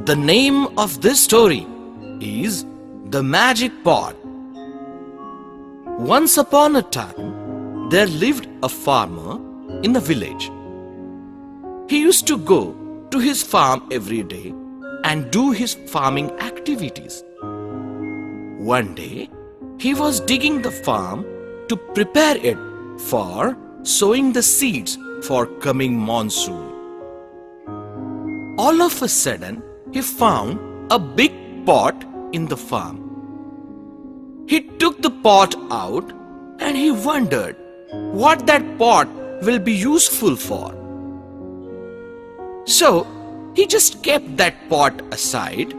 The name of this story is The Magic Pot. Once upon a time, there lived a farmer in a village. He used to go to his farm every day and do his farming activities. One day, he was digging the farm to prepare it for sowing the seeds for coming monsoon. All of a sudden, he found a big pot in the farm. He took the pot out and he wondered what that pot will be useful for. So, he just kept that pot aside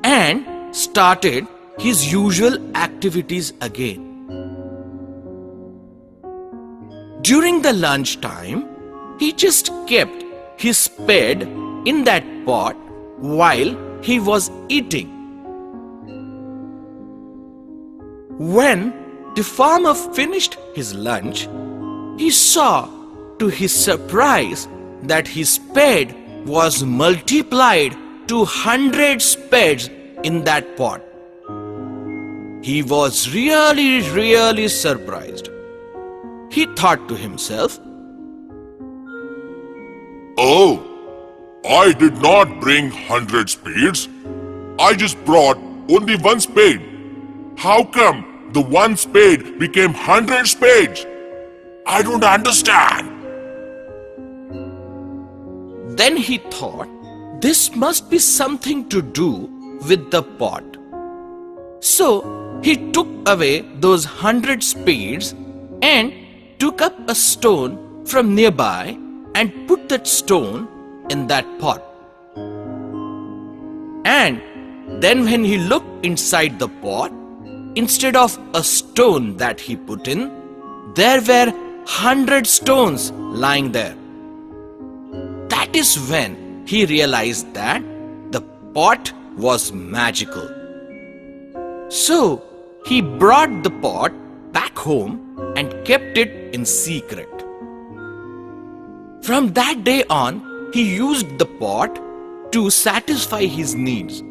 and started his usual activities again. During the lunch time, he just kept his spade in that pot while he was eating. When the farmer finished his lunch, he saw to his surprise that his spade was multiplied to 100 spades in that pot. He was really surprised. He thought to himself, "Oh, I did not bring 100 spades. I just brought only one spade. How come the one spade became 100 spades? I don't understand." Then he thought this must be something to do with the pot. So he took away those 100 spades and took up a stone from nearby and put that stone in that pot. And then when he looked inside the pot, instead of a stone that he put in, there were 100 stones lying there. That is when he realized that the pot was magical. So he brought the pot back home and kept it in secret. From that day on, he used the pot to satisfy his needs.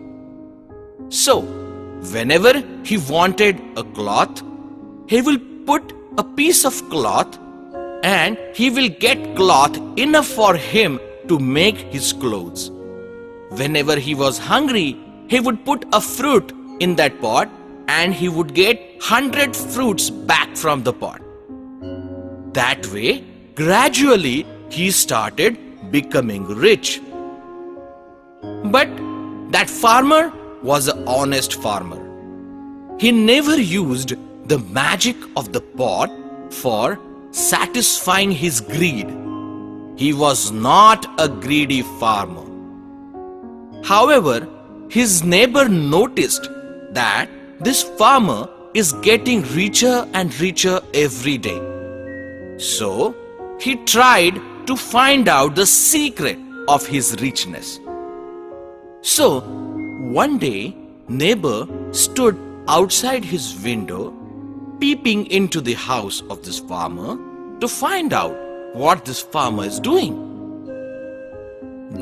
So, whenever he wanted a cloth, he will put a piece of cloth and he will get cloth enough for him to make his clothes. Whenever he was hungry, he would put a fruit in that pot and he would get 100 fruits back from the pot. That way, gradually, he started becoming rich. But that farmer was an honest farmer. He never used the magic of the pot for satisfying his greed. He was not a greedy farmer. However, his neighbor noticed that this farmer is getting richer and richer every day. So, he tried to find out the secret of his richness. So, one day, neighbor stood outside his window, peeping into the house of this farmer to find out what this farmer is doing.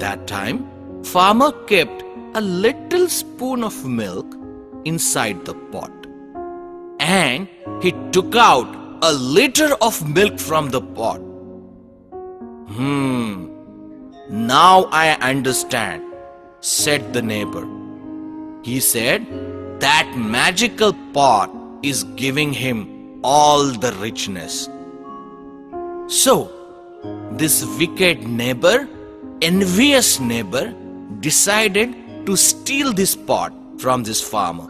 That time, farmer kept a little spoon of milk inside the pot, and he took out a liter of milk from the pot. Now I understand, said the neighbor. He said that magical pot is giving him all the richness. So, this wicked neighbor, envious neighbor, decided to steal this pot from this farmer.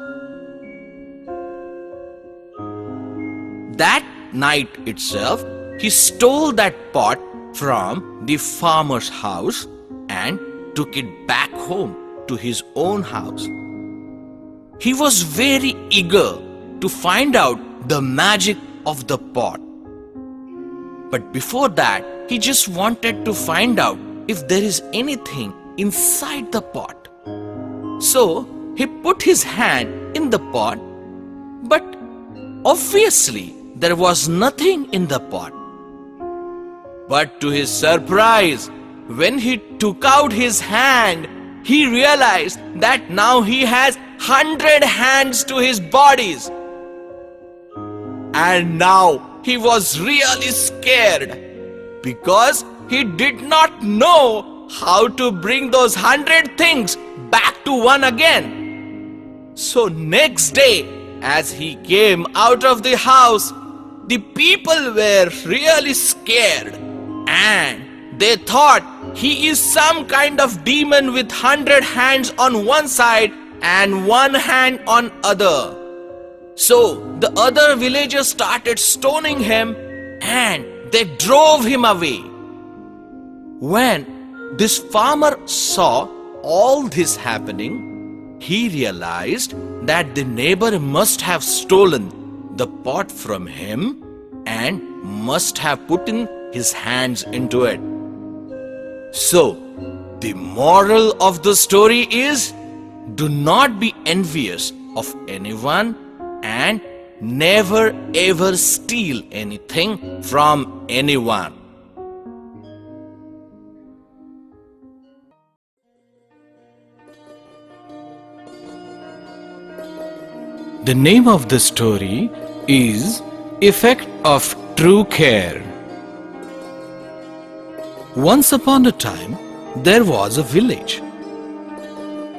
That night itself, he stole that pot from the farmer's house and took it back home to his own house. He was very eager to find out the magic of the pot. But before that, he just wanted to find out if there is anything inside the pot. So he put his hand in the pot, but obviously there was nothing in the pot. But to his surprise, when he took out his hand, he realized that now he has 100 hands to his bodies. And now he was really scared because he did not know how to bring those 100 things back to one again. So next day, as he came out of the house, the people were really scared and they thought he is some kind of demon with 100 hands on one side and one hand on other. So the other villagers started stoning him and they drove him away. When this farmer saw all this happening, he realized that the neighbor must have stolen the pot from him and must have put in his hands into it. So, the moral of the story is, do not be envious of anyone and never ever steal anything from anyone. The name of the story is Effect of True Care. Once upon a time, there was a village.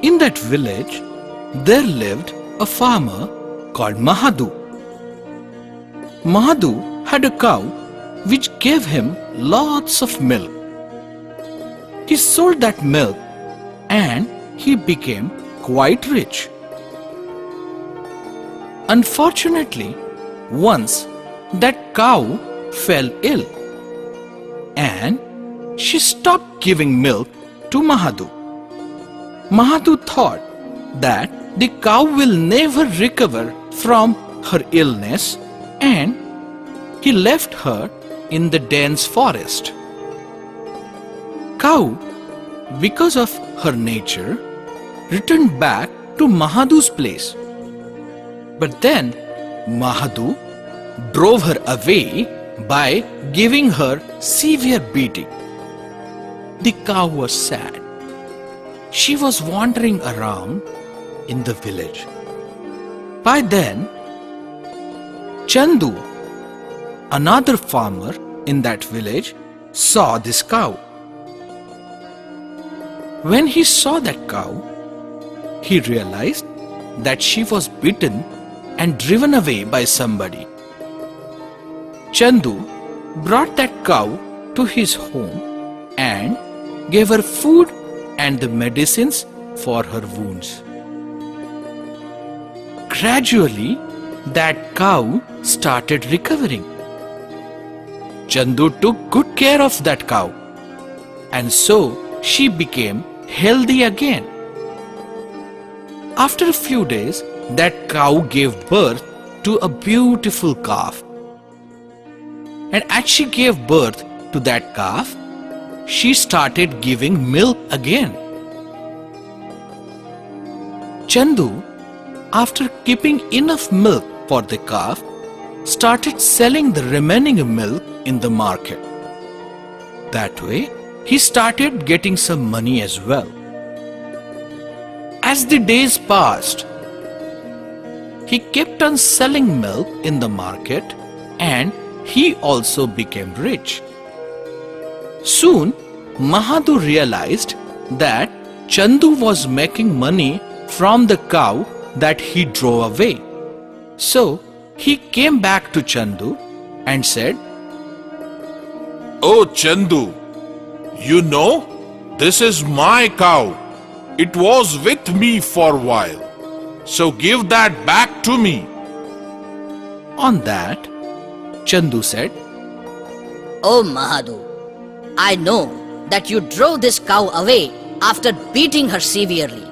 In that village, there lived a farmer called Mahadu. Mahadu had a cow which gave him lots of milk. He sold that milk and he became quite rich. Unfortunately, once that cow fell ill and she stopped giving milk to Mahadu. Mahadu thought that the cow will never recover from her illness and he left her in the dense forest. Cow, because of her nature, returned back to Mahadu's place. But then Mahadu drove her away by giving her severe beating. The cow was sad. She was wandering around in the village. By then, Chandu, another farmer in that village, saw this cow. When he saw that cow, he realized that she was bitten and driven away by somebody. Chandu brought that cow to his home and gave her food and the medicines for her wounds. Gradually, that cow started recovering. Chandu took good care of that cow, and so she became healthy again. After a few days, that cow gave birth to a beautiful calf. And as she gave birth to that calf, she started giving milk again. Chandu, after keeping enough milk for the calf, started selling the remaining milk in the market. That way, he started getting some money as well. As the days passed, he kept on selling milk in the market and he also became rich. Soon, Mahadu realized that Chandu was making money from the cow that he drove away. So, he came back to Chandu and said, Oh Chandu, you know, this is my cow. It was with me for a while. So give that back to me. On that, Chandu said, Oh Mahadu, I know that you drove this cow away after beating her severely.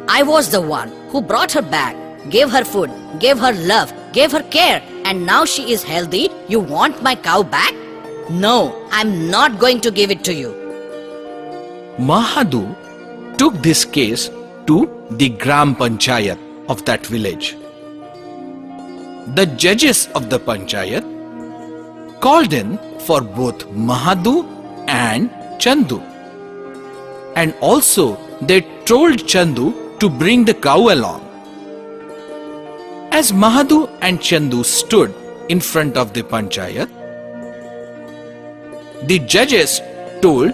I was the one who brought her back, gave her food, gave her love, gave her care, and now she is healthy. You want my cow back? No, I'm not going to give it to you. Mahadu took this case to the Gram Panchayat of that village. The judges of the Panchayat called in for both Mahadu and Chandu and also they told Chandu to bring the cow along. As Mahadu and Chandu stood in front of the Panchayat, the judges told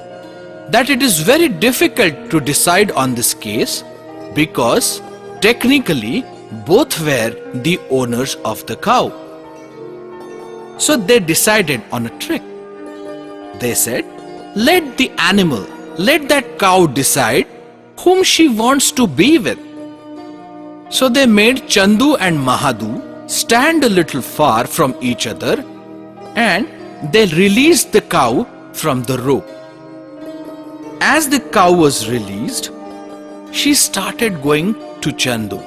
that it is very difficult to decide on this case because technically both were the owners of the cow. So they decided on a trick. They said, let that cow decide whom she wants to be with. So they made Chandu and Mahadu stand a little far from each other and they released the cow from the rope. As the cow was released, she started going to Chandu.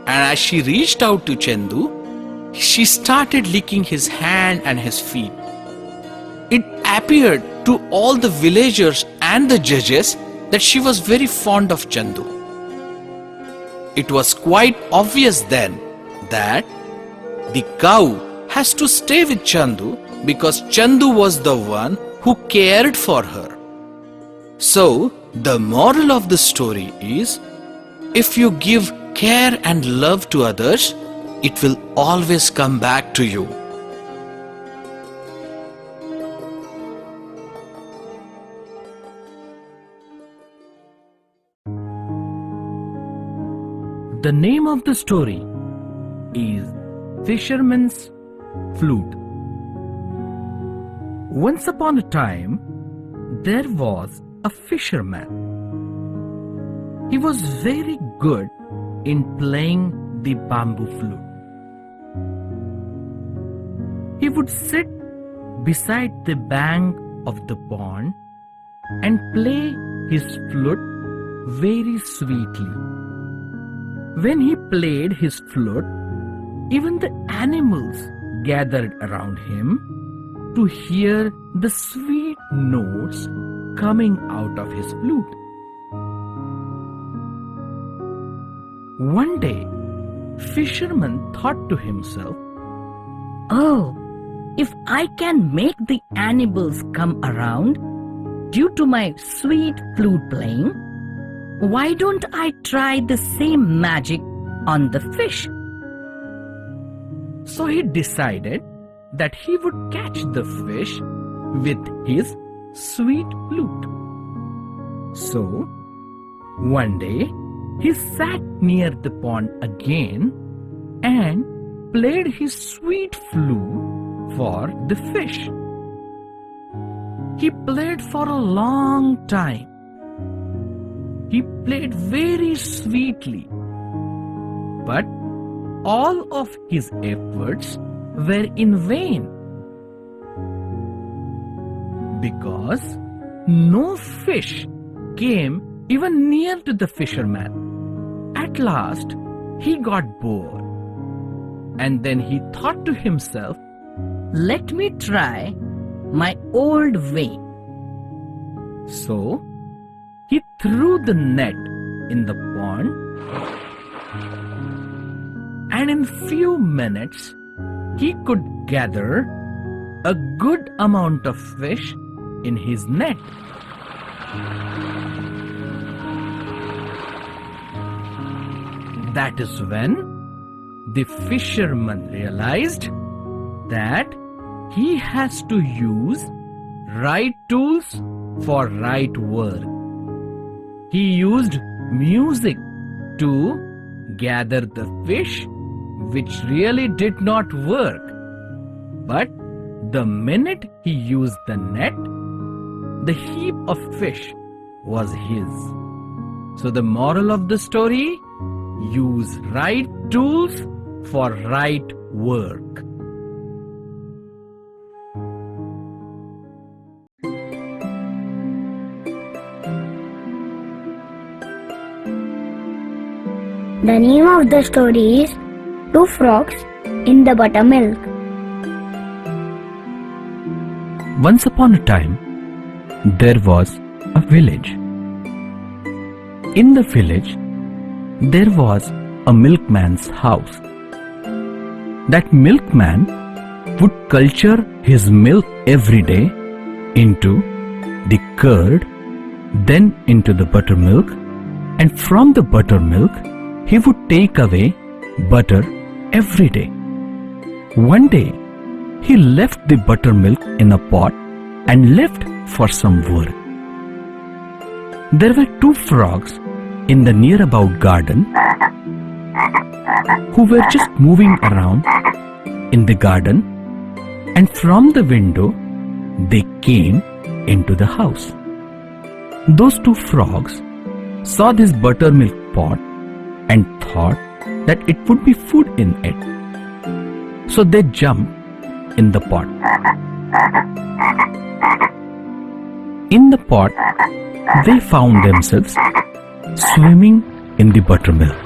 And as she reached out to Chandu, she started licking his hand and his feet. It appeared to all the villagers and the judges that she was very fond of Chandu. It was quite obvious then that the cow has to stay with Chandu because Chandu was the one who cared for her. So, the moral of the story is, if you give care and love to others, it will always come back to you. The name of the story is Fisherman's Flute. Once upon a time, there was a fisherman. He was very good in playing the bamboo flute. He would sit beside the bank of the pond and play his flute very sweetly. When he played his flute, even the animals gathered around him to hear the sweet notes coming out of his flute. One day, Fisherman thought to himself, Oh, if I can make the animals come around due to my sweet flute playing, why don't I try the same magic on the fish? So he decided that he would catch the fish with his sweet flute. So, one day, he sat near the pond again and played his sweet flute for the fish. He played for a long time. He played very sweetly, but all of his efforts were in vain because no fish came even near to the fisherman. At last, he got bored, and then he thought to himself, Let me try my old way. So, he threw the net in the pond, and in few minutes, he could gather a good amount of fish in his net. That is when the fisherman realized that he has to use right tools for right work. He used music to gather the fish, which really did not work. But the minute he used the net, the heap of fish was his. So the moral of the story, use right tools for right work. The name of the story is Two Frogs in the Buttermilk. Once upon a time, there was a village. In the village, there was a milkman's house. That milkman would culture his milk every day into the curd then into the buttermilk, and from the buttermilk he would take away butter every day. One day he left the buttermilk in a pot and left for some work. There were two frogs in the near about garden who were just moving around in the garden, and from the window they came into the house. Those two frogs saw this buttermilk pot and thought that it would be food in it. So they jumped in the pot. In the pot, they found themselves swimming in the buttermilk.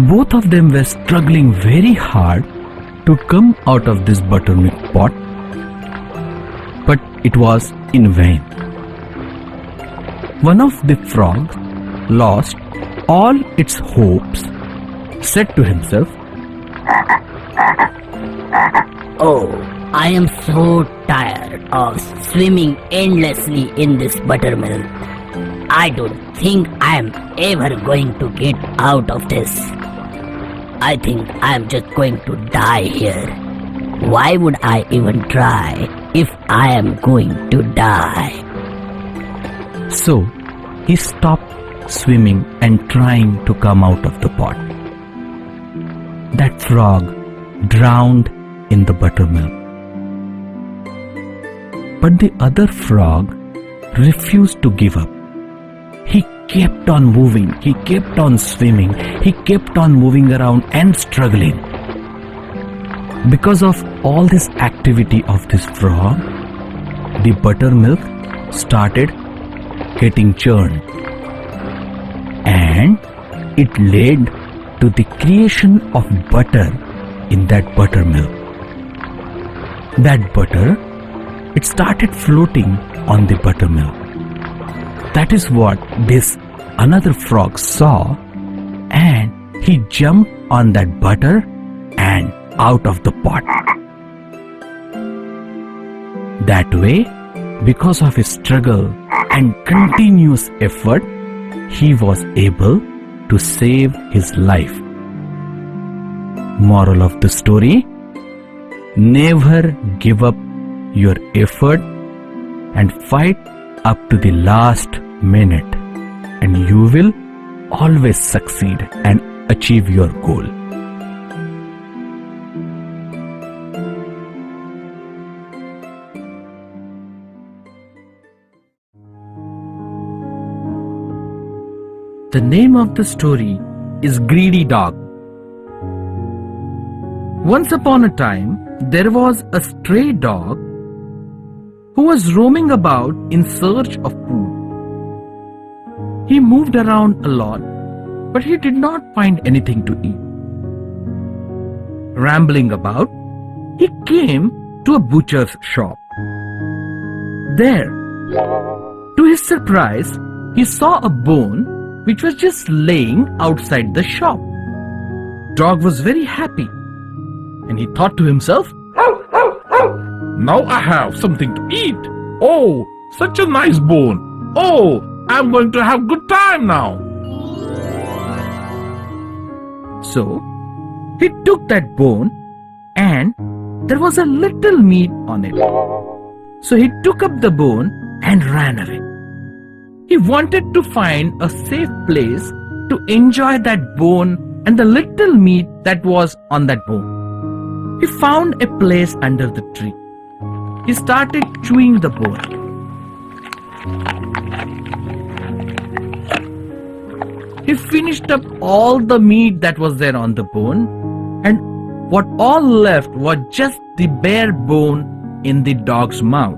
Both of them were struggling very hard to come out of this buttermilk pot, but it was in vain. One of the frogs lost all its hopes, said to himself, Oh, I am so tired of swimming endlessly in this buttermilk. I don't think I am ever going to get out of this. I think I am just going to die here. Why would I even try if I am going to die? So he stopped swimming and trying to come out of the pot. That frog drowned in the buttermilk. But the other frog refused to give up. He kept on moving, he kept on swimming, he kept on moving around and struggling. Because of all this activity of this frog, the buttermilk started getting churned, and it led to the creation of butter in that buttermilk. That butter, it started floating on the buttermilk. That is what this another frog saw, and he jumped on that butter and out of the pot. That way, because of his struggle and continuous effort, he was able to save his life. Moral of the story: never give up your effort and fight up to the last minute, and you will always succeed and achieve your goal. The name of the story is Greedy Dog. Once upon a time, there was a stray dog who was roaming about in search of food. He moved around a lot, but he did not find anything to eat. Rambling about, he came to a butcher's shop. There, to his surprise, he saw a bone which was just laying outside the shop. Dog was very happy, and he thought to himself, Now I have something to eat. Oh, such a nice bone. Oh, I'm going to have good time now. So he took that bone, and there was a little meat on it. So he took up the bone and ran away. He wanted to find a safe place to enjoy that bone and the little meat that was on that bone. He found a place under the tree. He started chewing the bone. He finished up all the meat that was there on the bone, and what all left was just the bare bone in the dog's mouth.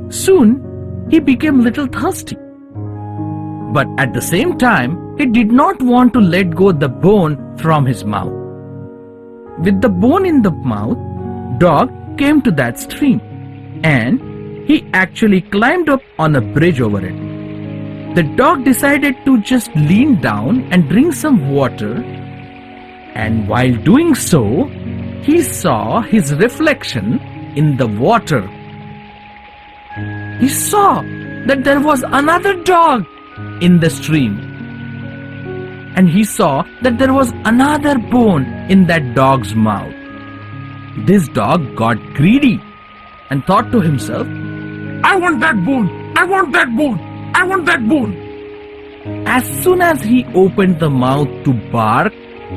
Soon, he became little thirsty. But at the same time, he did not want to let go the bone from his mouth. With the bone in the mouth, dog came to that stream, and he actually climbed up on a bridge over it. The dog decided to just lean down and drink some water, and while doing so, he saw his reflection in the water. He saw that there was another dog in the stream. And he saw that there was another bone in that dog's mouth. This dog got greedy and thought to himself, I want that bone! I want that bone! I want that bone! as soon as he opened the mouth to bark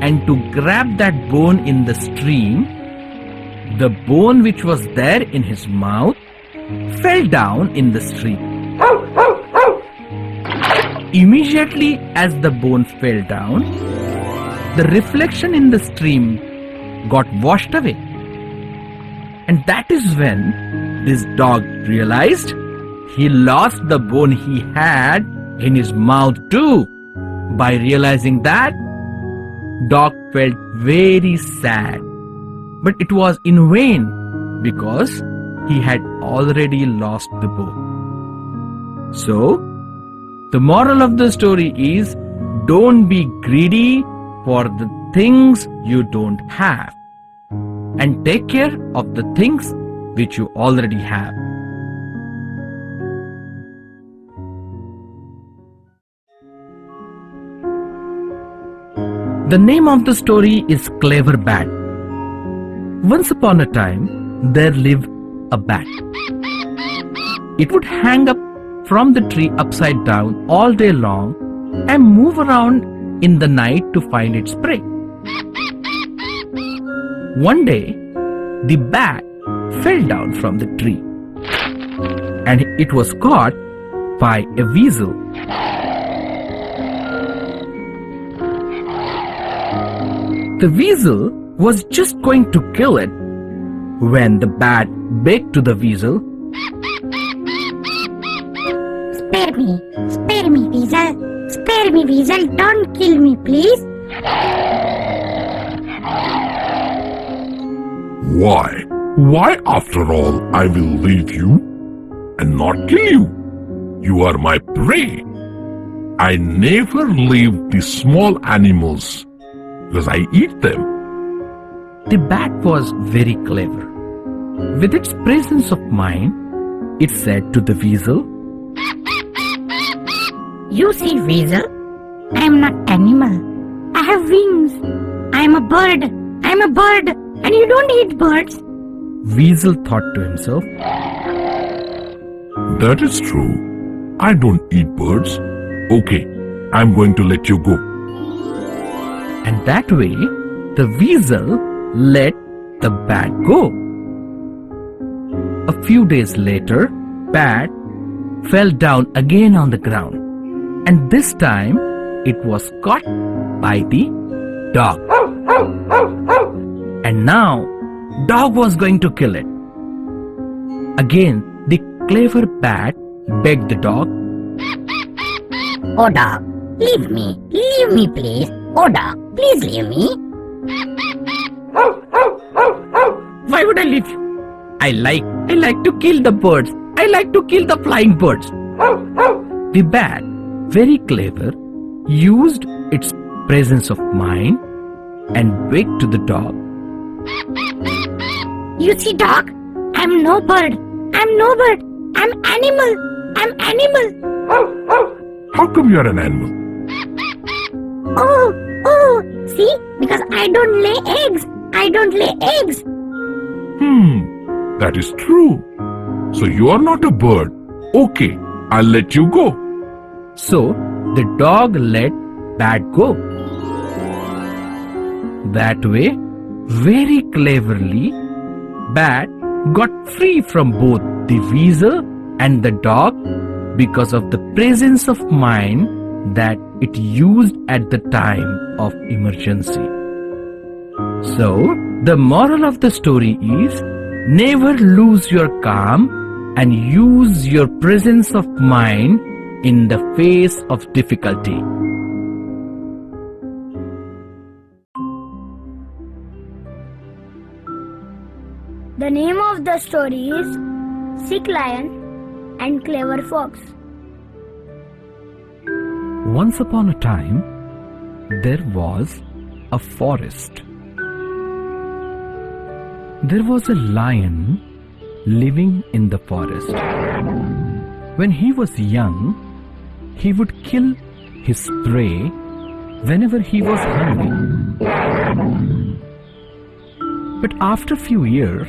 and to grab that bone in the stream, the bone which was there in his mouth fell down in the stream. Immediately as the bone fell down, the reflection in the stream got washed away. And that is when this dog realized he lost the bone he had in his mouth too. By realizing that, dog felt very sad. But it was in vain because he had already lost the bone. So, the moral of the story is, don't be greedy for the things you don't have, and take care of the things which you already have. The name of the story is Clever Bat. Once upon a time, there lived a bat. It would hang up from the tree upside down all day long and move around in the night to find its prey. One day, the bat fell down from the tree and it was caught by a weasel. The weasel was just going to kill it when the bat begged to the weasel, Spare me, weasel. Spare me, weasel. Don't kill me, please. Why? Why after all I will leave you and not kill you? You are my prey. I never leave the small animals because I eat them. The bat was very clever. With its presence of mind, it said to the weasel, You see, weasel, I am not animal. I have wings. I am a bird. I am a bird, and you don't eat birds. Weasel thought to himself, That is true. I don't eat birds. Okay, I'm going to let you go. and that way the weasel let the bat go. A few days later, bat fell down again on the ground, and this time it was caught by the dog. And now dog was going to kill it. Again, the clever bat begged the dog, Oh, dog, leave me. Leave me, please. Oh, dog, please leave me. Why would I leave you? I like to kill the birds. I like to kill the flying birds. The bat, very clever, used its presence of mind and begged to the dog, You see, dog, I'm no bird. I'm no bird. I'm animal. I'm animal. How come you're an animal? Oh, see, because I don't lay eggs. I don't lay eggs. That is true. So you are not a bird. Okay, I'll let you go. so the dog let bat go. That way, very cleverly, bat got free from both the weasel and the dog because of the presence of mind that it used at the time of emergency. So, the moral of the story is, never lose your calm and use your presence of mind in the face of difficulty. The name of the story is Sick Lion and Clever Fox. Once upon a time, there was a forest. There was a lion living in the forest. When he was young, he would kill his prey whenever he was hungry. But after few years,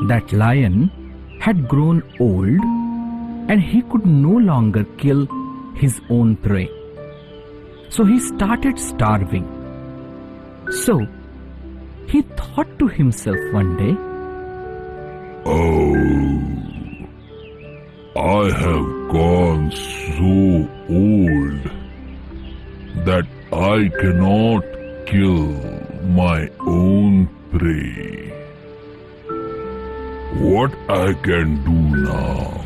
that lion had grown old and he could no longer kill his own prey. So he started starving. So he thought to himself one day, Oh, I have gone so old that I cannot kill my own prey. What I can do now?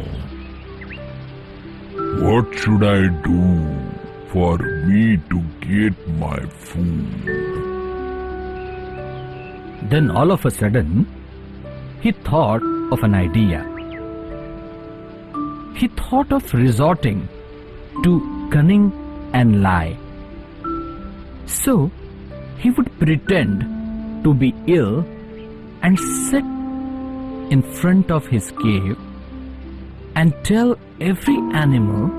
What should I do for me to get my food? then all of a sudden, he thought of an idea. He thought of resorting to cunning and lie. So he would pretend to be ill and sit in front of his cave and tell every animal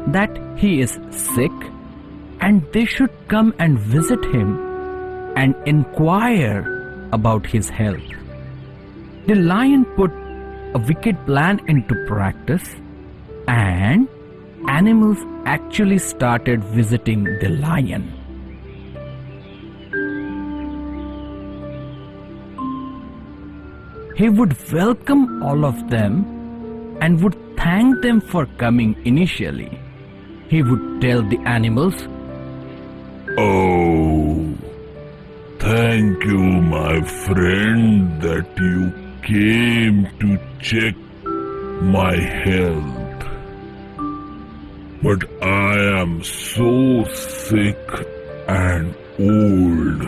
that he is sick and they should come and visit him and inquire about his health. The lion put a wicked plan into practice and animals actually started visiting the lion. He would welcome all of them and would thank them for coming initially. He would tell the animals, Oh, thank you, my friend, that you came to check my health. But I am so sick and old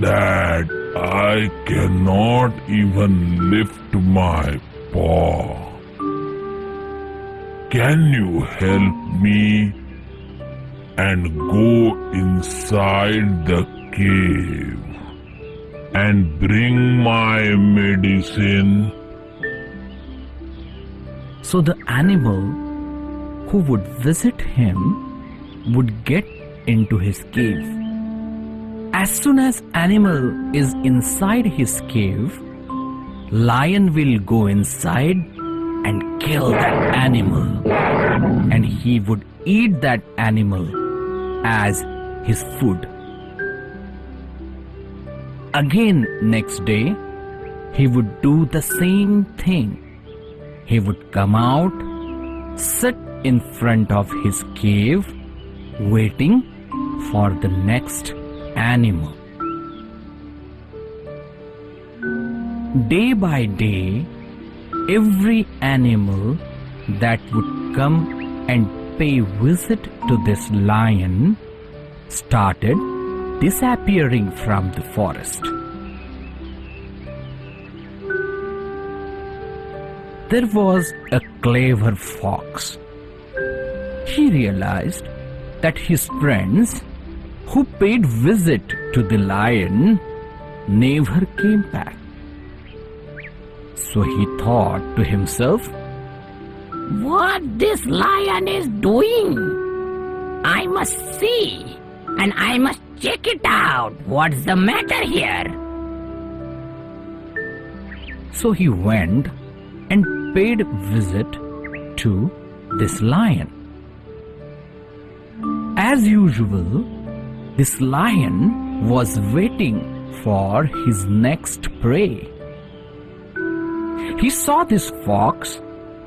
that I cannot even lift my paw. Can you help me and go inside the cave and bring my medicine? so the animal who would visit him would get into his cave. As soon as animal is inside his cave, lion will go inside and kill that animal, and he would eat that animal as his food. Again next day, he would do the same thing. He would come out, sit in front of his cave, waiting for the next animal. Day by day, every animal that would come and pay visit to this lion started disappearing from the forest. There was a clever fox. He realized that his friends who paid visit to the lion never came back. So he thought to himself, What this lion is doing? I must see, and I must check it out. What's the matter here? So he went and paid visit to this lion. As usual, this lion was waiting for his next prey. He saw this fox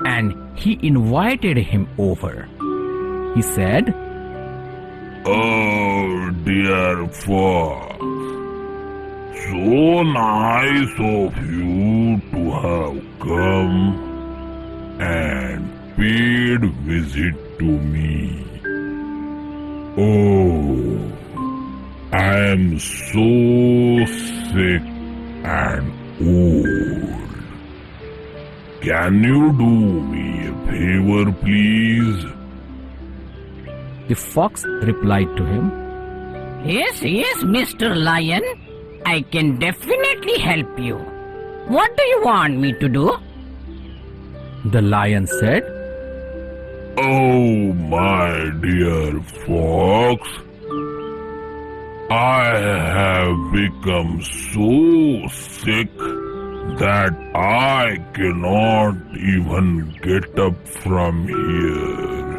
and he invited him over. He said, Oh, dear fox, so nice of you to have come and paid visit to me. Oh, I am so sick and old. Can you do me a favor, please? the fox replied to him, Yes, Mr. Lion. I can definitely help you. What do you want me to do? The lion said, Oh, my dear fox, I have become so sick that I cannot even get up from here.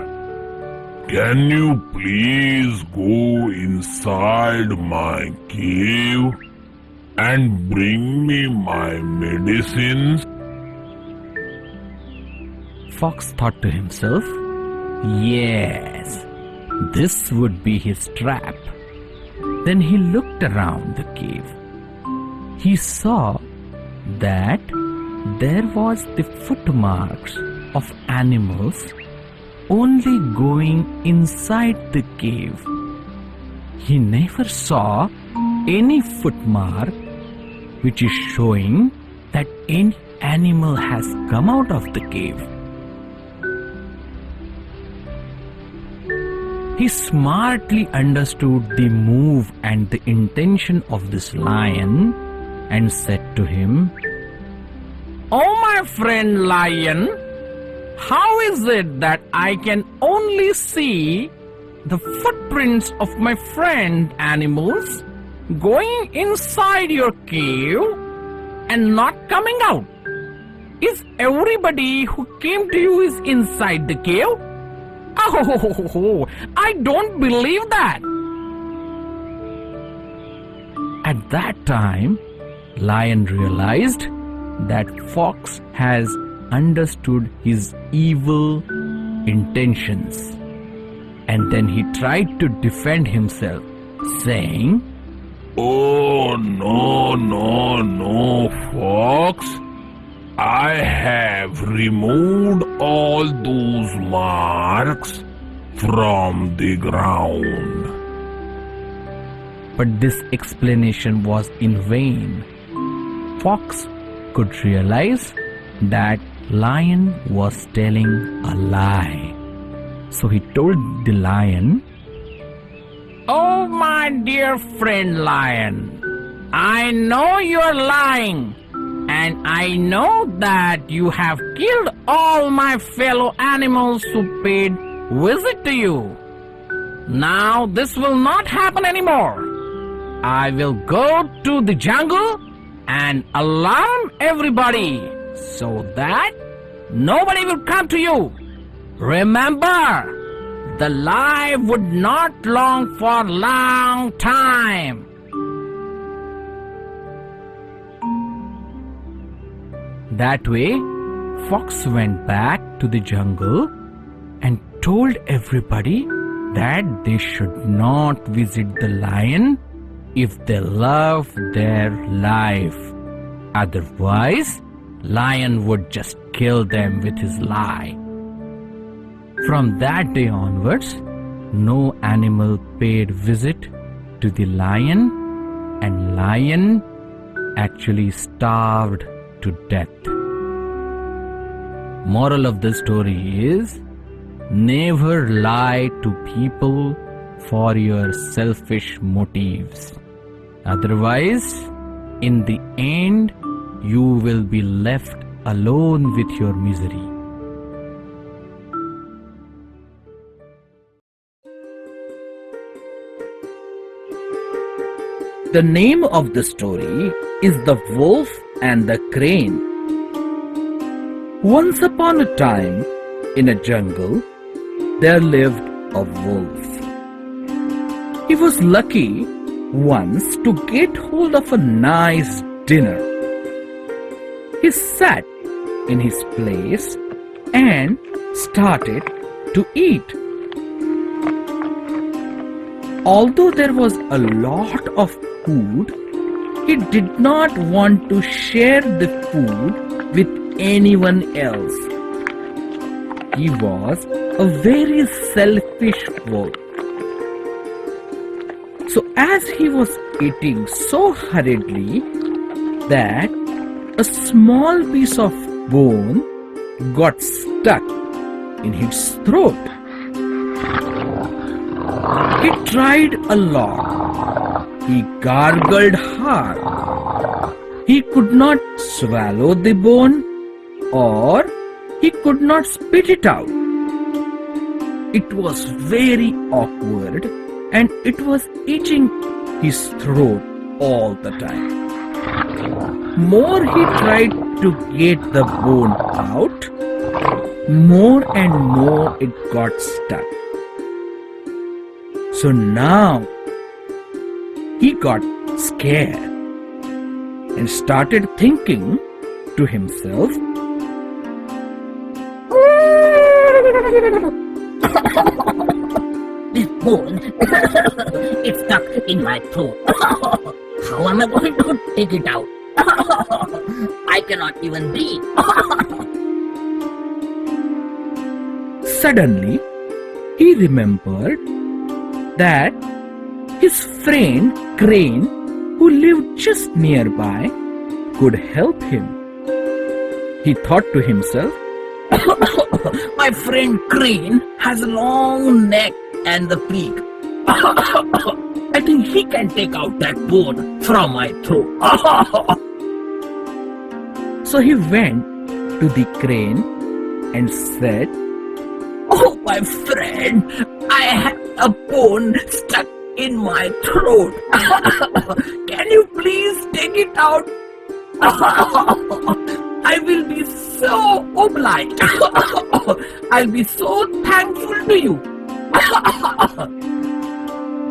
Can you please go inside my cave and bring me my medicines? Fox thought to himself, yes, this would be his trap. Then he looked around the cave. He saw that there was the footmarks of animals only going inside the cave. He never saw any footmark which is showing that any animal has come out of the cave. He smartly understood the move and the intention of this lion and said to him, "Oh, my friend lion, how is it that I can only see the footprints of my friend animals going inside your cave and not coming out? Is everybody who came to you is inside the cave? Oh, I don't believe that." At that time, Lion realized that Fox has understood his evil intentions. And then he tried to defend himself, saying, Oh, no, Fox. I have removed all those marks from the ground. But this explanation was in vain. Fox could realize that Lion was telling a lie. So he told the lion, "Oh, my dear friend lion, I know you're lying, and I know that you have killed all my fellow animals who paid visit to you. Now this will not happen anymore. I will go to the jungle and alarm everybody so that nobody will come to you. Remember, the lie would not long for a long time." That way, Fox went back to the jungle and told everybody that they should not visit the lion if they love their life. Otherwise, lion would just kill them with his lie. From that day onwards, no animal paid visit to the lion, and lion actually starved to death. Moral of the story is, never lie to people for your selfish motives. Otherwise, in the end, you will be left alone with your misery. The name of the story is The Wolf and the Crane. Once upon a time, in a jungle, there lived a wolf. He was lucky once to get hold of a nice dinner. He sat in his place and started to eat. Although there was a lot of food, he did not want to share the food with anyone else. He was a very selfish wolf. So as he was eating so hurriedly that a small piece of bone got stuck in his throat. He tried a lot. He gargled hard. He could not swallow the bone, or he could not spit it out. It was very awkward and it was itching his throat all the time. More he tried to get the bone out, more and more it got stuck. So now he got scared and started thinking to himself, This bone, it's stuck in my throat. How am I going to take it out? I cannot even breathe. Suddenly, he remembered that his friend Crane, who lived just nearby, could help him. He thought to himself, My friend Crane has a long neck and the beak. I think he can take out that bone from my throat. so he went to the crane and said, Oh, my friend, I have a bone stuck in my throat. Can you please take it out? I will be so obliged. I'll be so thankful to you.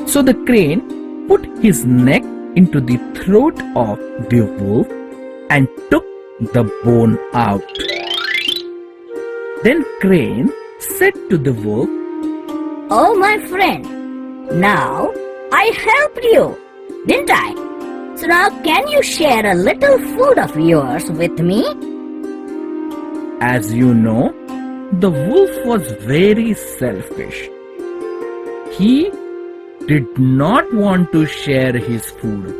So the crane put his neck into the throat of the wolf and took the bone out. Then Crane said to the wolf, Oh, my friend, now I helped you, didn't I? So now can you share a little food of yours with me? As you know, the wolf was very selfish. He did not want to share his food.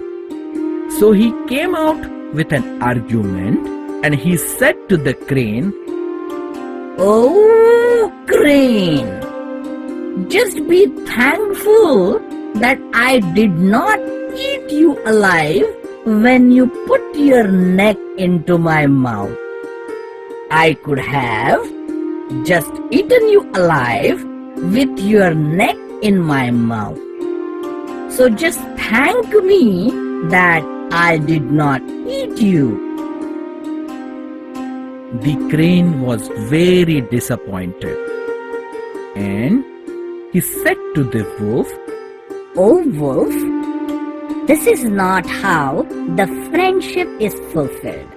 So he came out with an argument and he said to the crane, Oh, Crane, just be thankful that I did not eat you alive when you put your neck into my mouth. I could have just eaten you alive with your neck in my mouth. So just thank me that I did not eat you. The crane was very disappointed and he said to the wolf, Oh, wolf, this is not how the friendship is fulfilled.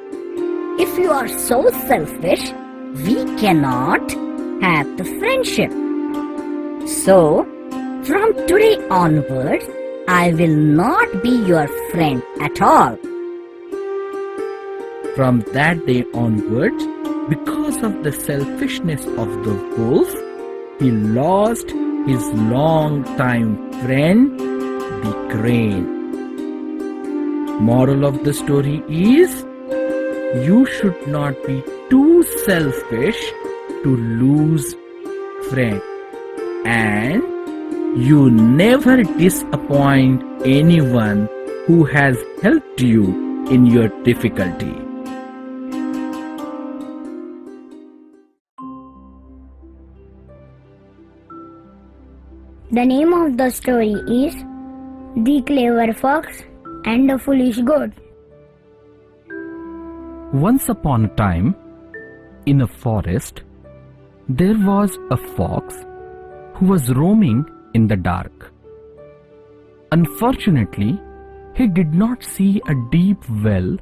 If you are so selfish, we cannot have the friendship. So, from today onwards, I will not be your friend at all. From that day onwards, because of the selfishness of the wolf, he lost his long-time friend, the crane. Moral of the story is, you should not be too selfish to lose friend, and you never disappoint anyone who has helped you in your difficulty. The name of the story is The Clever Fox and the Foolish Goat. Once upon a time, in a forest, there was a fox who was roaming in the dark. Unfortunately, he did not see a deep well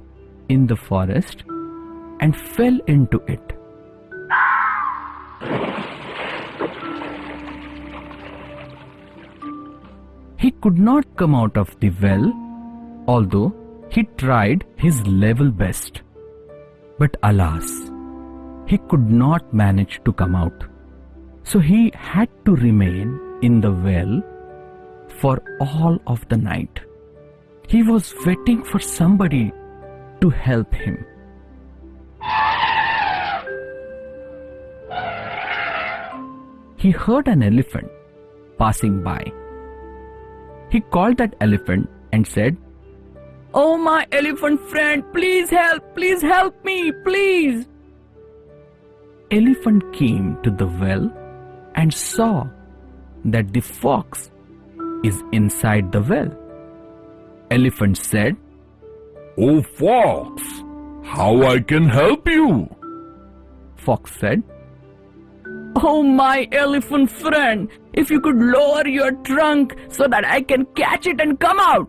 in the forest and fell into it. He could not come out of the well, although he tried his level best. But alas, he could not manage to come out. So he had to remain in the well for all of the night. He was waiting for somebody to help him. He heard an elephant passing by. He called that elephant and said, "Oh, my elephant friend, please help me, please." Elephant came to the well and saw that the fox is inside the well. Elephant said, Oh fox, how I can help you? Fox said, Oh my elephant friend, if you could lower your trunk so that I can catch it and come out.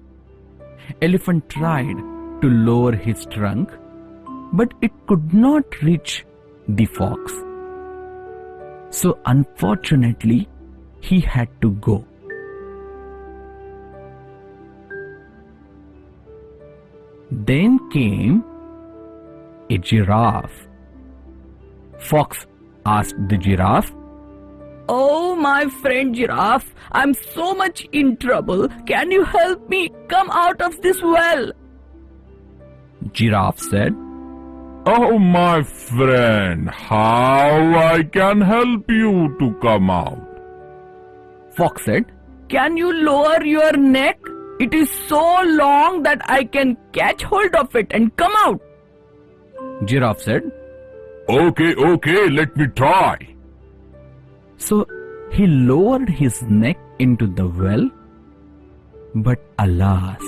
Elephant tried to lower his trunk, but it could not reach the fox. So unfortunately, he had to go. Then came a giraffe. Fox asked the giraffe, Oh, my friend giraffe, I'm so much in trouble. Can you help me come out of this well? Giraffe said, Oh my friend, how I can help you to come out? Fox said, Can you lower your neck? It is so long that I can catch hold of it and come out. Giraffe said, Okay, let me try. So he lowered his neck into the well, but alas,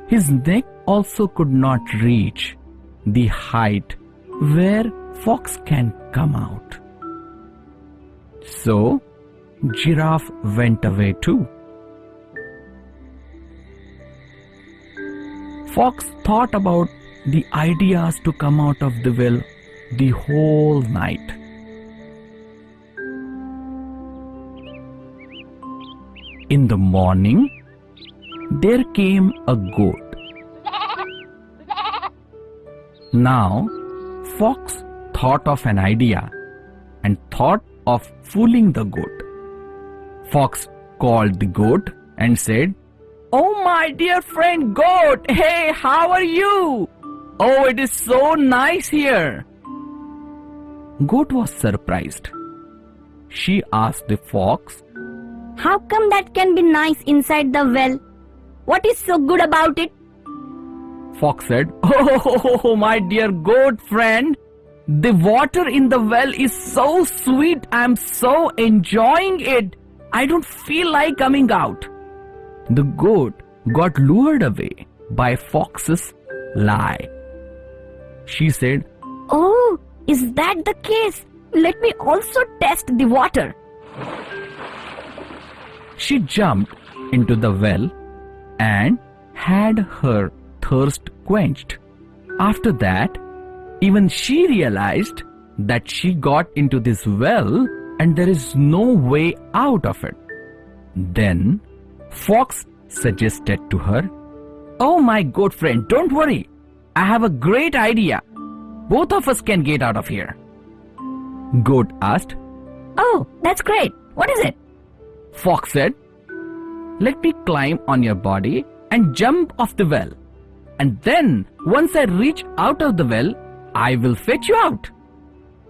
his neck also could not reach the height where fox can come out. So giraffe went away too. Fox thought about the ideas to come out of the well the whole night. In the morning, there came a goat. Now, Fox thought of an idea and thought of fooling the goat. Fox called the goat and said, Oh, my dear friend goat, hey, how are you? Oh, it is so nice here. Goat was surprised. She asked the fox, How come that can be nice inside the well? What is so good about it? Fox said, Oh, my dear goat friend, the water in the well is so sweet. I am so enjoying it. I don't feel like coming out. The goat got lured away by Fox's lie. She said, Oh, is that the case? Let me also test the water. She jumped into the well and had her thirst quenched. After that, even she realized that she got into this well and there is no way out of it. Then Fox suggested to her, Oh, my goat friend, don't worry. I have a great idea. Both of us can get out of here. Goat asked, Oh, that's great. What is it? Fox said, Let me climb on your body and jump off the well. And then, once I reach out of the well, I will fetch you out.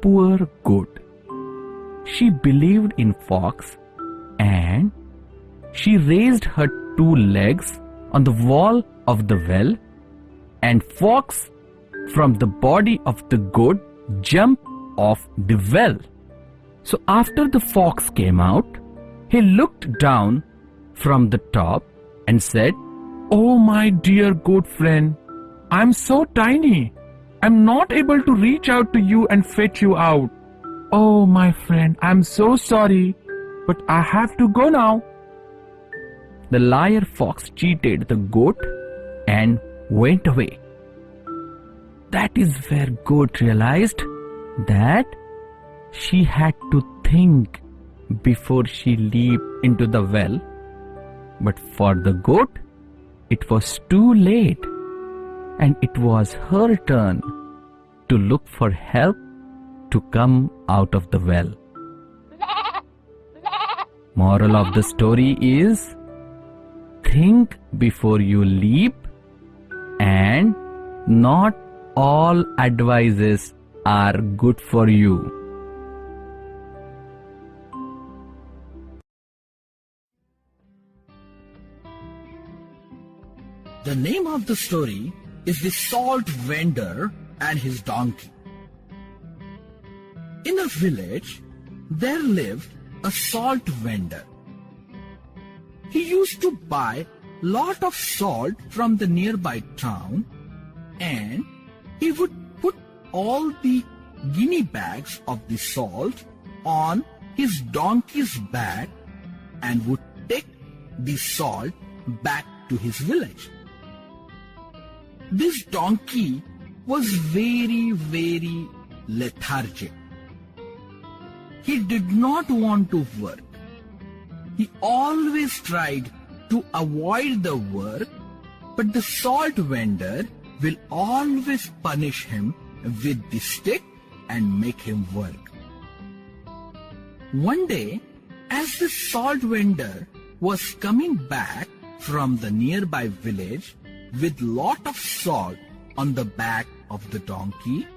Poor goat. She believed in Fox and she raised her two legs on the wall of the well, and Fox from the body of the goat jumped off the well. So after the fox came out, he looked down from the top and said, Oh my dear goat friend, I'm so tiny. I'm not able to reach out to you and fetch you out. Oh my friend, I'm so sorry, but I have to go now. The liar fox cheated the goat and went away. That is where goat realized that she had to think before she leaped into the well. But for the goat, it was too late, and it was her turn to look for help to come out of the well. Moral of the story is, think before you leap, and not all advices are good for you. The name of the story is The Salt Vendor and His Donkey. In a village, there lived a salt vendor. He used to buy lot of salt from the nearby town, and he would put all the guinea bags of the salt on his donkey's back and would take the salt back to his village. This donkey was very, very lethargic. He did not want to work. He always tried to avoid the work, but the salt vendor will always punish him with the stick and make him work. One day, as the salt vendor was coming back from the nearby village with lot of salt on the back of the donkey,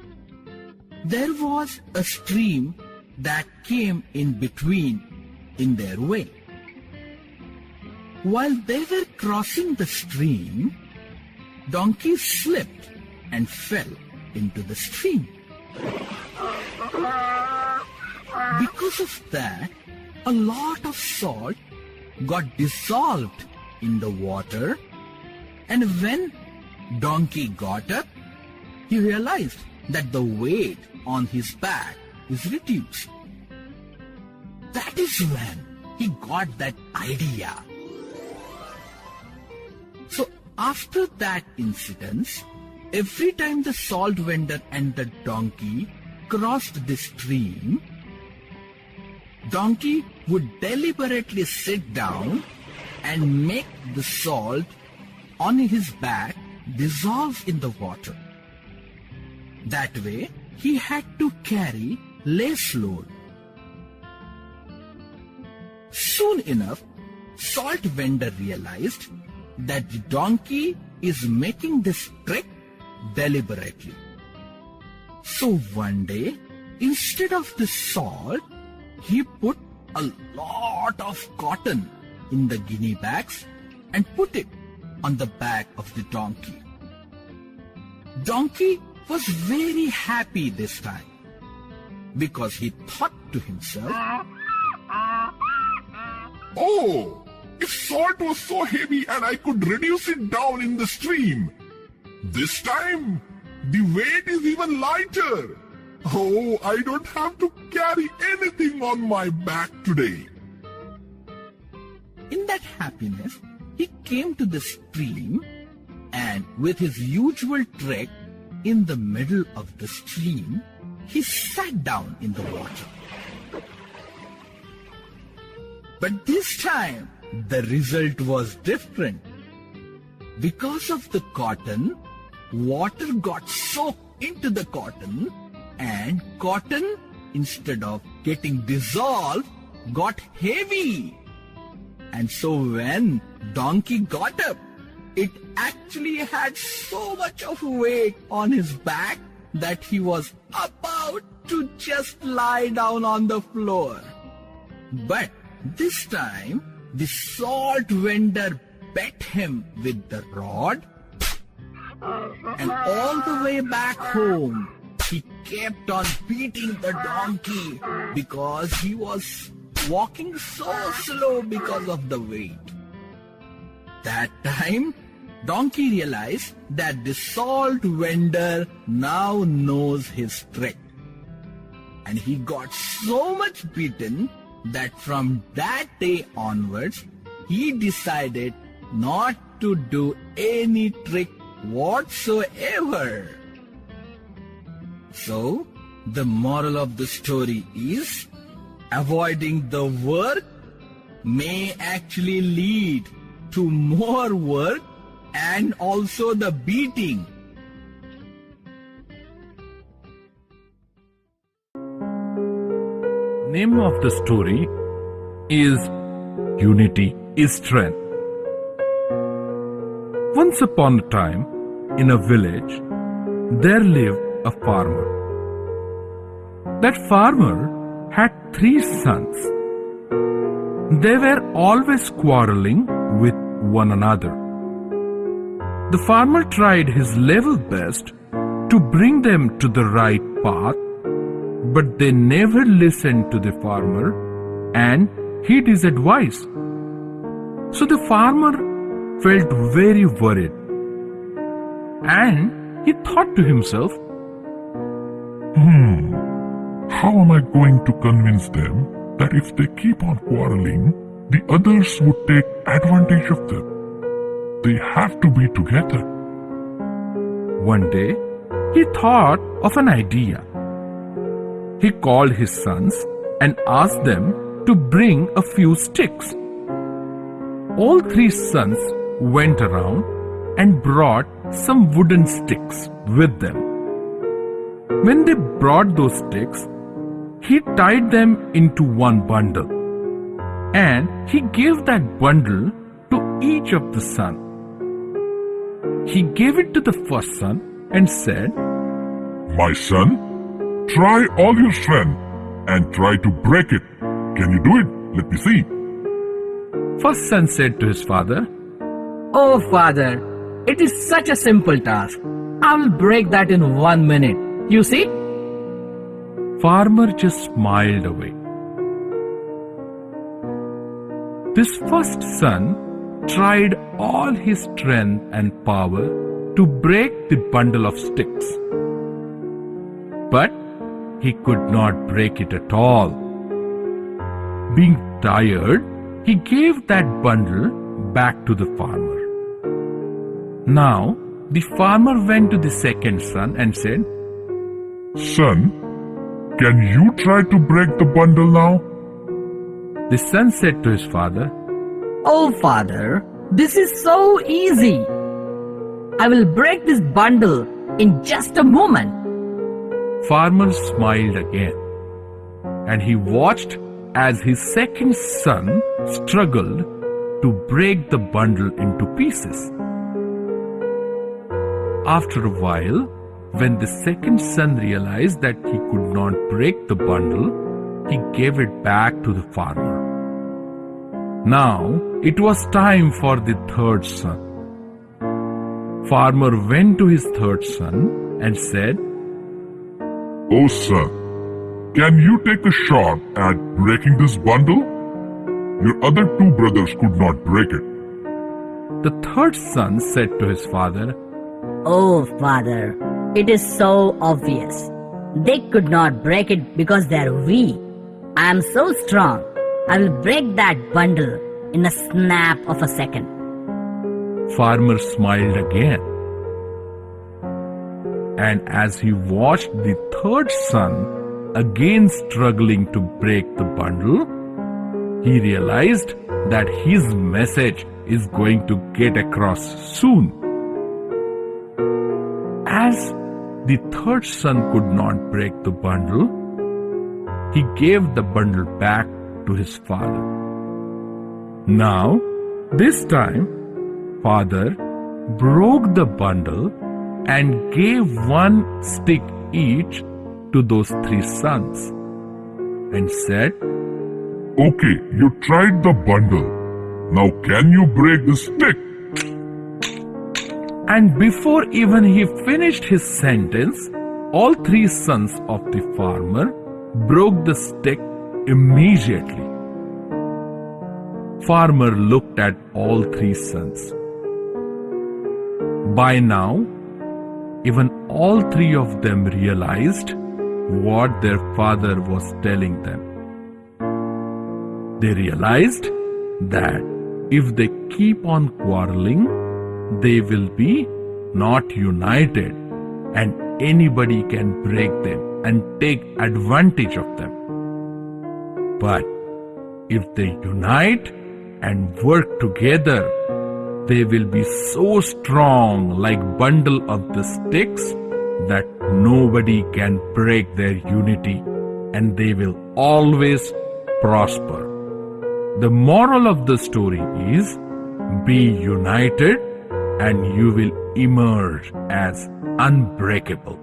there was a stream that came in between in their way. While they were crossing the stream, donkey slipped and fell into the stream. Because of that, a lot of salt got dissolved in the water, and when donkey got up, he realized that the weight on his back is reduced. That is when he got that idea. So after that incident, every time the salt vendor and the donkey crossed the stream, donkey would deliberately sit down and make the salt on his back dissolve in the water. That way, he had to carry less load. Soon enough, salt vendor realized that the donkey is making this trick deliberately. So one day, instead of the salt, he put a lot of cotton in the guinea bags and put it on the back of the donkey. Donkey was very happy this time because he thought to himself, Oh, if salt was so heavy and I could reduce it down in the stream, this time the weight is even lighter. Oh, I don't have to carry anything on my back today. in that happiness, he came to the stream and with his usual trick in the middle of the stream, he sat down in the water. But this time, the result was different. Because of the cotton, water got soaked into the cotton, and cotton, instead of getting dissolved, got heavy. And so when donkey got up, it actually had so much of weight on his back that he was about to just lie down on the floor. But this time, the salt vendor bet him with the rod, and all the way back home, he kept on beating the donkey because he was walking so slow because of the weight. That time, donkey realized that the salt vendor now knows his trick. And he got so much beaten that from that day onwards, he decided not to do any trick whatsoever. So, the moral of the story is, avoiding the work may actually lead to more work and also the beating. Name of the story is Unity is Strength. Once upon a time, in a village, there lived a farmer. That farmer had 3 sons. They were always quarreling with one another. The farmer tried his level best to bring them to the right path, but they never listened to the farmer and heed his advice. So the farmer felt very worried, and he thought to himself, how am I going to convince them that if they keep on quarreling, the others would take advantage of them? They have to be together. One day, he thought of an idea. He called his sons and asked them to bring a few sticks. All three sons went around and brought some wooden sticks with them. When they brought those sticks, he tied them into one bundle, and he gave that bundle to each of the sons. He gave it to the first son and said, "My son, try all your strength and try to break it. Can you do it? Let me see." First son said to his father, Oh, father, it is such a simple task. I will break that in 1 minute. You see? Farmer just smiled away. This first son tried all his strength and power to break the bundle of sticks. But he could not break it at all. Being tired, he gave that bundle back to the farmer. Now, the farmer went to the second son and said, "Son, can you try to break the bundle now?" The son said to his father, Oh, father, this is so easy. I will break this bundle in just a moment. Farmer smiled again, and he watched as his second son struggled to break the bundle into pieces. After a while, when the second son realized that he could not break the bundle, he gave it back to the farmer. Now it was time for the third son. Farmer went to his third son and said, "Oh son, can you take a shot at breaking this bundle? Your other two brothers could not break it." The third son said to his father, Oh, father, it is so obvious. They could not break it because they are weak. I am so strong. I will break that bundle in a snap of a second. Farmer smiled again. And as he watched the third son again struggling to break the bundle, he realized that his message is going to get across soon. As the third son could not break the bundle, he gave the bundle back to his father. Now, this time, father broke the bundle and gave one stick each to those three sons and said, "Okay, you tried the bundle. Now can you break the stick?" And before even he finished his sentence, all three sons of the farmer broke the stick immediately. Farmer looked at all three sons. By now, even all three of them realized what their father was telling them. They realized that if they keep on quarreling, they will be not united, and anybody can break them and take advantage of them. But if they unite and work together, they will be so strong like bundle of the sticks that nobody can break their unity, and they will always prosper. The moral of the story is, be united and you will emerge as unbreakable.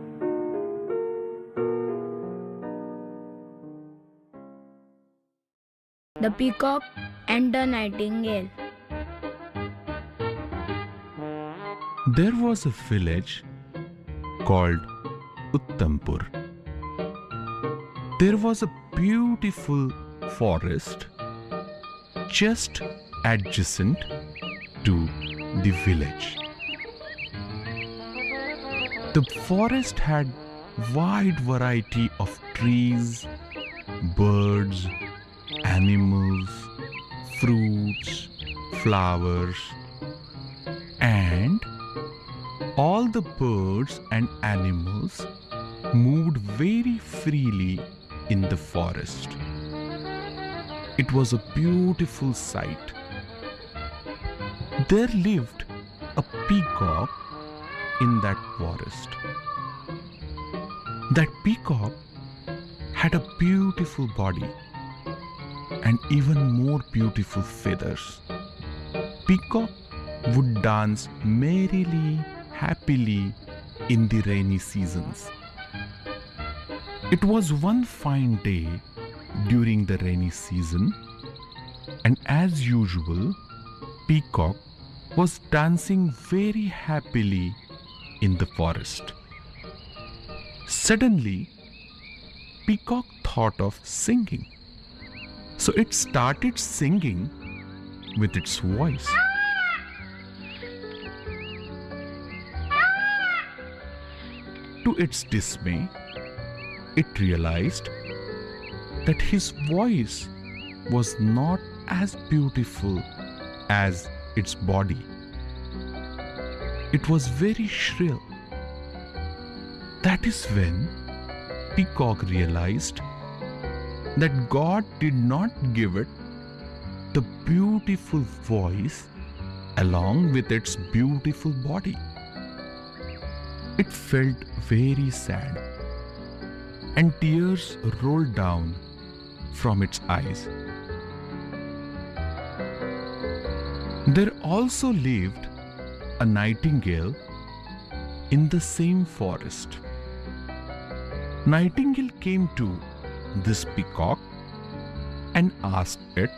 The Peacock and the Nightingale. There was a village called Uttampur. There was a beautiful forest just adjacent to the village. The forest had wide variety of trees, birds, animals, fruits, flowers, and all the birds and animals moved very freely in the forest. It was a beautiful sight. There lived a peacock in that forest. That peacock had a beautiful body and even more beautiful feathers. Peacock would dance merrily, happily in the rainy seasons. It was one fine day during the rainy season, and as usual, Peacock was dancing very happily in the forest. Suddenly, Peacock thought of singing. So it started singing with its voice. To its dismay, it realized that his voice was not as beautiful as its body. It was very shrill. That is when Peacock realized that God did not give it the beautiful voice along with its beautiful body. It felt very sad, and tears rolled down from its eyes. There also lived a nightingale in the same forest. Nightingale came to this peacock and asked it,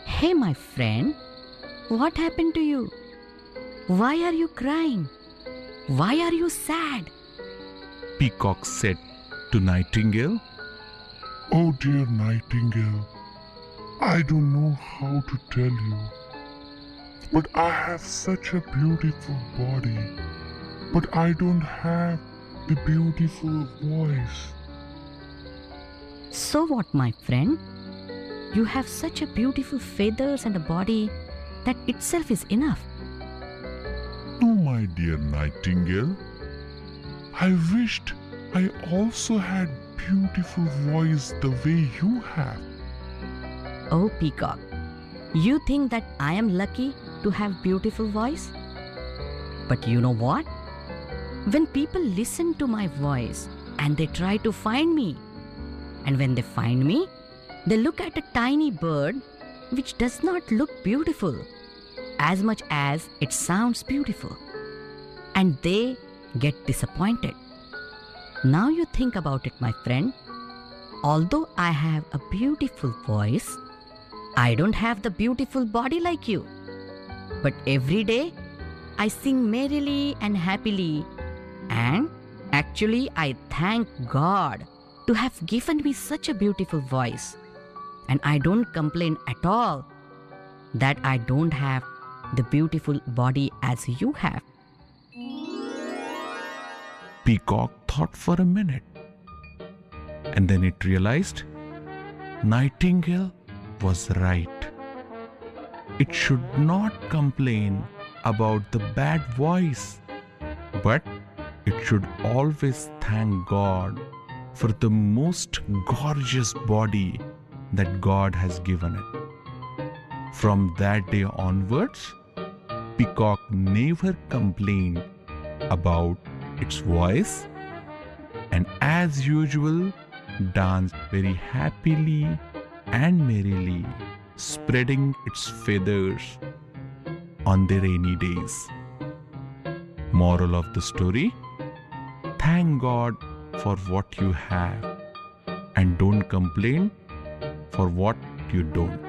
Hey, my friend, what happened to you? Why are you crying? Why are you sad? Peacock said to Nightingale, Oh dear Nightingale, I don't know how to tell you, but I have such a beautiful body, but I don't have the beautiful voice. So what, my friend? You have such a beautiful feathers and a body that itself is enough. No, my dear Nightingale, I wished I also had beautiful voice the way you have. Oh, Peacock, you think that I am lucky to have beautiful voice? But you know what? When people listen to my voice and they try to find me, and when they find me, they look at a tiny bird which does not look beautiful as much as it sounds beautiful, and they get disappointed. Now you think about it, my friend. Although I have a beautiful voice, I don't have the beautiful body like you. But every day, I sing merrily and happily, and actually I thank God to have given me such a beautiful voice. And I don't complain at all that I don't have the beautiful body as you have. Peacock thought for a minute, and then it realized Nightingale was right. It should not complain about the bad voice, but it should always thank God for the most gorgeous body that God has given it. From that day onwards, Peacock never complained about its voice, and as usual danced very happily and merrily, spreading its feathers on the rainy days. Moral of the story: thank God for what you have and don't complain for what you don't.